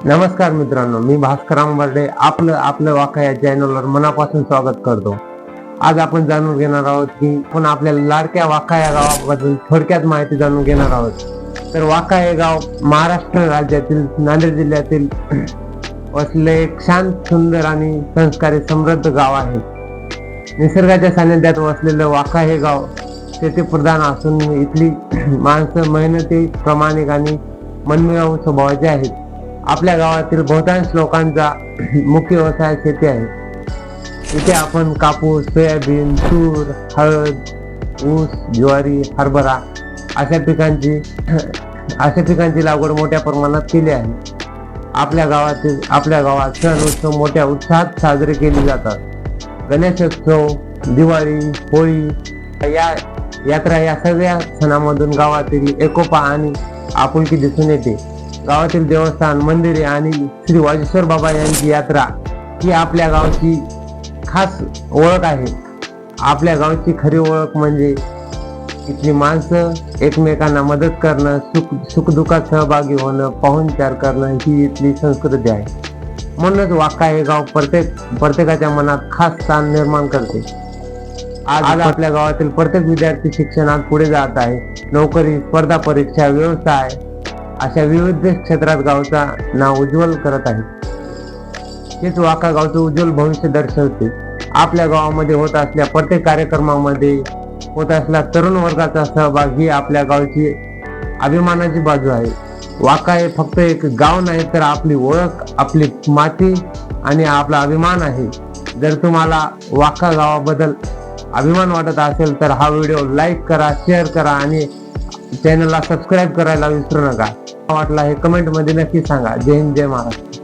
नमस्कार मित्रांनो, मी भास्कर आंबर्डे आपलं वाका या चॅनलवर मनापासून स्वागत करतो. आज आपण जाणून घेणार आहोत की आपण आपल्या लाडक्या वाका या गावाबद्दल थोडक्यात माहिती जाणून घेणार आहोत. तर वाका हे गाव महाराष्ट्र राज्यातील नांदेड जिल्ह्यातील वसलेले एक शांत, सुंदर आणि संस्कारी समृद्ध गाव आहे. निसर्गाच्या सानिध्यात वसलेलं वाका हे गाव शेतीप्रधान असून इथली माणसं मेहनती, प्रामाणिक आणि मनमिळावू स्वभावाचे आहेत. आपल्या गावातील बहुतांश लोकांचा मुख्य व्यवसाय शेती आहे. इथे आपण कापूस, सोयाबीन, तूर, हळद, ऊस, ज्वारी, हरभरा अशा पिकांची लागवड मोठ्या प्रमाणात केली आहे. आपल्या गावात सण उत्सव मोठ्या उत्साहात साजरे केले जातात. गणेशोत्सव, दिवाळी, होळी यात्रा या सगळ्या सणामधून गावातील एकोपा आणि आपुलकी दिसून येते. गावातील देवस्थान, मंदिरे आणि श्री वाजेश्वर बाबा यांची यात्रा ही आपल्या गावची खास ओळख आहे. आपल्या गावची खरी ओळख म्हणजे इथली माणसं एकमेकांना मदत करणं, सुखदुःखात सहभागी होणं, पाहुणचार करणं ही इथली संस्कृती आहे. म्हणूनच वाका हे गाव प्रत्येकाच्या मनात खास स्थान निर्माण करते. आज आपल्या गावातील प्रत्येक विद्यार्थी शिक्षणात पुढे जात आहे. नोकरी, स्पर्धा परीक्षा, व्यवसाय अशा विविध क्षेत्रात गावचा नाव उज्ज्वल करत आहे. हेच वाका गावचं उज्ज्वल भविष्य दर्शवते. आपल्या गावामध्ये होत असलेल्या प्रत्येक कार्यक्रमामध्ये होत असलेला तरुण वर्गाचा सहभाग ही आपल्या गावची अभिमानाची बाजू आहे. वाका हे फक्त एक गाव नाही तर आपली ओळख, आपली माती आणि आपला अभिमान आहे. जर तुम्हाला वाका गावाबद्दल अभिमान वाटत असेल तर हा व्हिडिओ लाईक करा, शेअर करा आणि चॅनलला सबस्क्राईब करायला विसरू नका. वाटला हे कमेंट मध्ये नक्की सांगा. जय हिंद, जय महाराष्ट्र.